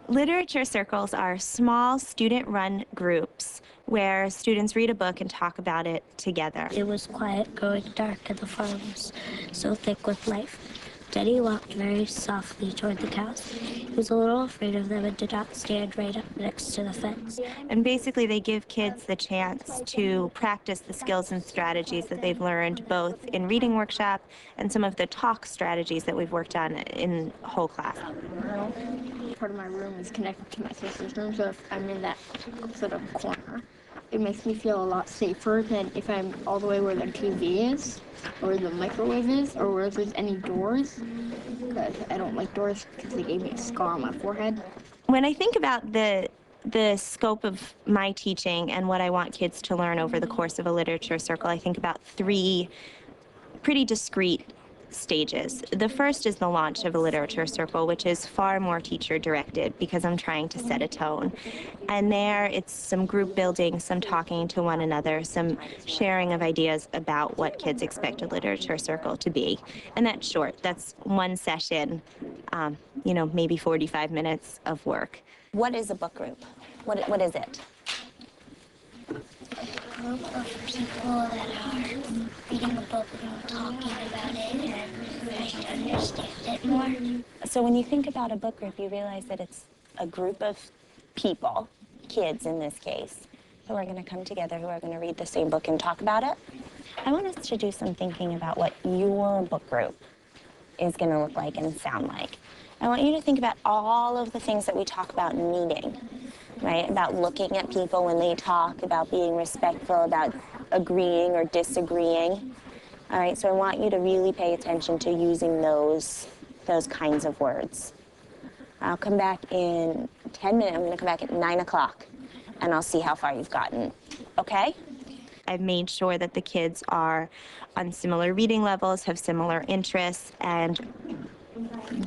Literature circles are small student-run groups where students read a book and talk about it together. It was quiet, growing dark, and the farm was so thick with life. Denny walked very softly toward the cows. He was a little afraid of them and did not stand right up next to the fence. And basically they give kids the chance to practice the skills and strategies that they've learned both in reading workshop and some of the talk strategies that we've worked on in whole class. Part of my room is connected to my sister's room, so if I'm in that sort of corner, it makes me feel a lot safer than if I'm all the way where the TV is, or the microwave is, or where there's any doors, because I don't like doors because they gave me a scar on my forehead. When I think about the scope of my teaching and what I want kids to learn over the course of a literature circle, I think about three pretty discrete stages. The first is the launch of a literature circle, which is far more teacher-directed because I'm trying to set a tone. And there it's some group building, some talking to one another, some sharing of ideas about what kids expect a literature circle to be. And that's short. That's one session, maybe 45 minutes of work. What is a book group? What is it? A group of people that are reading a book and talking about it and trying to understand it more. So when you think about a book group, you realize that it's a group of people, kids in this case, who are going to come together, who are going to read the same book and talk about it. I want us to do some thinking about what your book group is going to look like and sound like. I want you to think about all of the things that we talk about in meeting. Right, about looking at people when they talk, about being respectful, about agreeing or disagreeing. All right, so I want you to really pay attention to using those kinds of words. I'll come back in 10 minutes. I'm going to come back at 9 o'clock, and I'll see how far you've gotten. Okay? I've made sure that the kids are on similar reading levels, have similar interests, and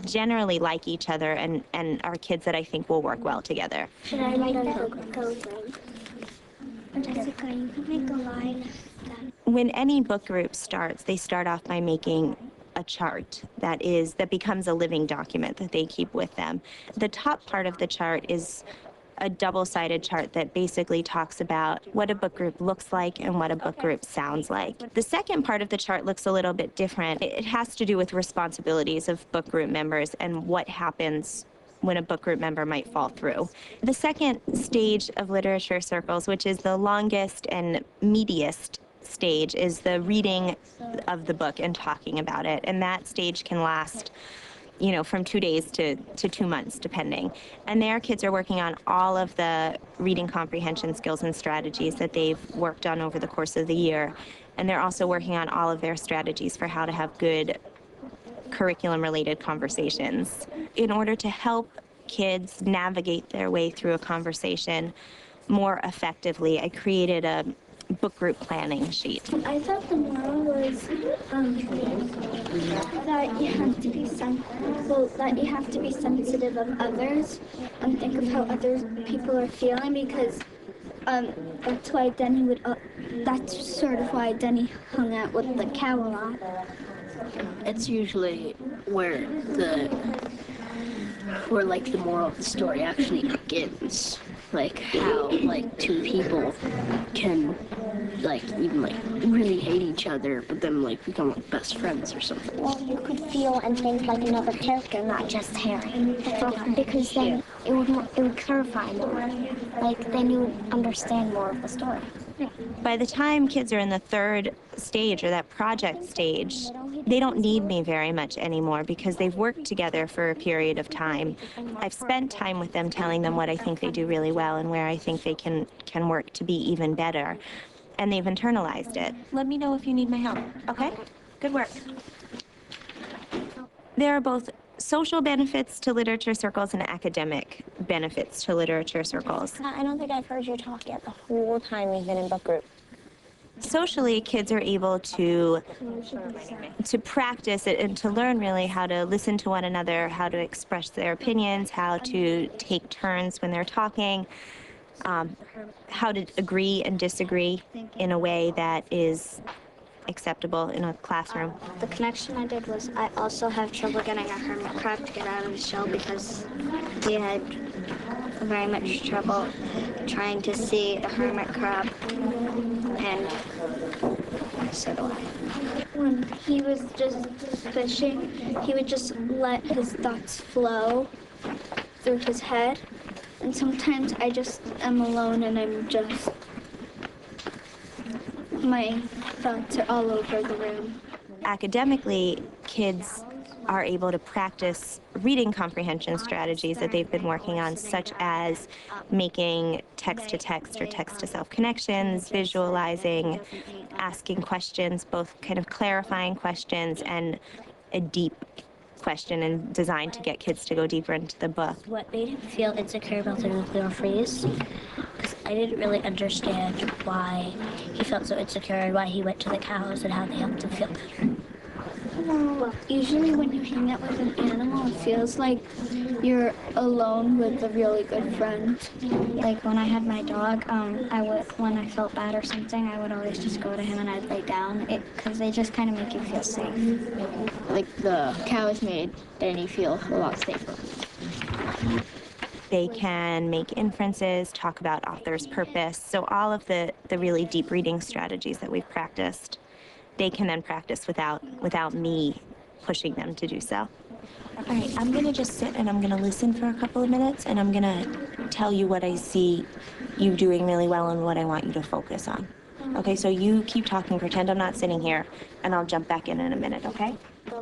generally like each other and are kids that I think will work well together. Should I make a program? Jessica, you can make a line. When any book group starts, they start off by making a chart that becomes a living document that they keep with them. The top part of the chart is a double-sided chart that basically talks about what a book group looks like and what a book group sounds like. The second part of the chart looks a little bit different. It has to do with responsibilities of book group members and what happens when a book group member might fall through. The second stage of literature circles, which is the longest and meatiest stage, is the reading of the book and talking about it. And that stage can last from 2 days to 2 months, depending. And there, kids are working on all of the reading comprehension skills and strategies that they've worked on over the course of the year. And they're also working on all of their strategies for how to have good curriculum-related conversations. In order to help kids navigate their way through a conversation more effectively, I created a book group planning sheet. I thought the moral was that you have to be sensitive of others and think of how other people are feeling, because that's why Denny that's sort of why Denny hung out with the cow a lot. It's usually where the moral of the story actually begins. Like how two people can even really hate each other, but then become best friends or something. Well, you could feel and think like another character, not just Harry. Because then it would clarify more. Then you would understand more of the story. By the time kids are in the third stage, or that project stage, they don't need me very much anymore because they've worked together for a period of time. I've spent time with them telling them what I think they do really well and where I think they can work to be even better. And they've internalized it. Let me know if you need my help, okay? Good work. There are both social benefits to literature circles and academic benefits to literature circles. I don't think I've heard you talk yet the whole time we've been in book group. Socially, kids are able to practice it and to learn really how to listen to one another, how to express their opinions, how to take turns when they're talking, how to agree and disagree in a way that is acceptable in a classroom. The connection I did was I also have trouble getting a hermit crab to get out of his shell because he had very much trouble trying to see the hermit crab, and so do I. When he was just fishing, he would just let his thoughts flow through his head, and sometimes I just am alone and my thoughts are all over the room. Academically, kids are able to practice reading comprehension strategies that they've been working on, such as making text-to-text or text-to-self connections, visualizing, asking questions, both kind of clarifying questions and a deep question and designed to get kids to go deeper into the book. What made him feel insecure about the nuclear freeze? Because I didn't really understand why he felt so insecure and why he went to the cows and how they helped him feel better. Well, usually when you hang out with an animal, it feels like you're alone with a really good friend. Like when I had my dog, when I felt bad or something, I would always just go to him and I'd lay down, because they just kind of make you feel safe. Like the cows made Danny feel a lot safer. They can make inferences, talk about author's purpose. So all of the really deep reading strategies that we've practiced, they can then practice without me pushing them to do so. All right, I'm gonna just sit and I'm gonna listen for a couple of minutes, and I'm gonna tell you what I see you doing really well and what I want you to focus on. Okay, so you keep talking, pretend I'm not sitting here, and I'll jump back in a minute, okay?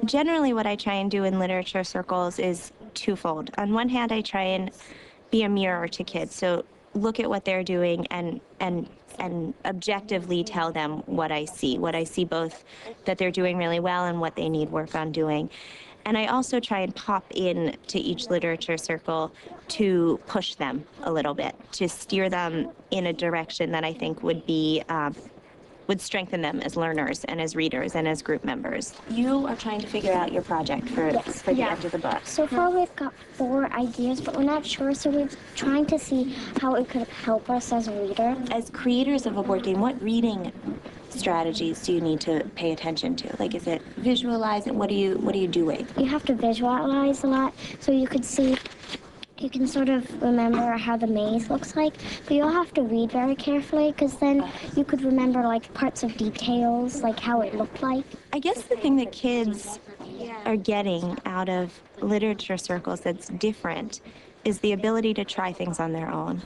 Generally, what I try and do in literature circles is twofold. On one hand, I try and be a mirror to kids, so look at what they're doing and objectively tell them what I see both that they're doing really well and what they need work on doing. And I also try and pop in to each literature circle to push them a little bit, to steer them in a direction that I think would be would strengthen them as learners and as readers and as group members. You are trying to figure out your project for the end of the book. So far we've got 4 ideas, but we're not sure, so we're trying to see how it could help us as a reader. As creators of a board game, what reading strategies do you need to pay attention to? Like, is it visualizing? What are you doing? You have to visualize a lot, so you can sort of remember how the maze looks like, but you'll have to read very carefully, because then you could remember like parts of details, like how it looked like. I guess the thing that kids are getting out of literature circles that's different is the ability to try things on their own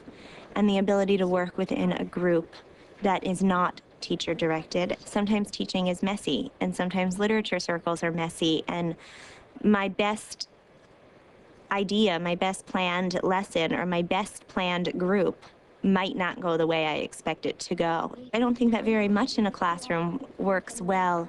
and the ability to work within a group that is not teacher directed. Sometimes teaching is messy, and sometimes literature circles are messy, and my best idea, my best planned lesson, or my best planned group might not go the way I expect it to go. I don't think that very much in a classroom works well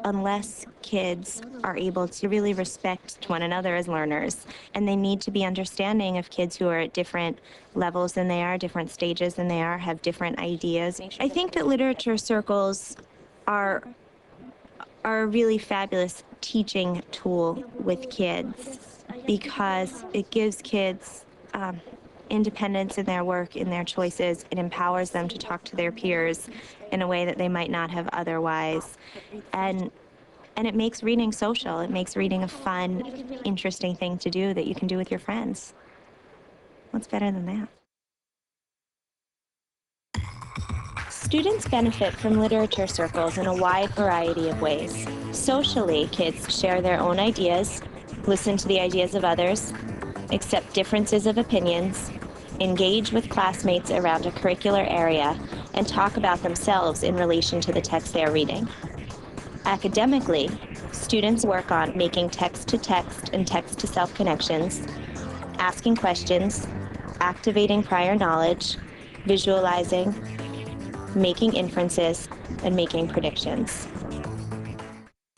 unless kids are able to really respect one another as learners, and they need to be understanding of kids who are at different levels than they are, different stages than they are, have different ideas. I think that literature circles are a really fabulous teaching tool with kids, because it gives kids independence in their work, in their choices. It empowers them to talk to their peers in a way that they might not have otherwise. And it makes reading social. It makes reading a fun, interesting thing to do that you can do with your friends. What's better than that? Students benefit from literature circles in a wide variety of ways. Socially, kids share their own ideas, listen to the ideas of others, accept differences of opinions, engage with classmates around a curricular area, and talk about themselves in relation to the text they are reading. Academically, students work on making text-to-text and text-to-self connections, asking questions, activating prior knowledge, visualizing, making inferences, and making predictions.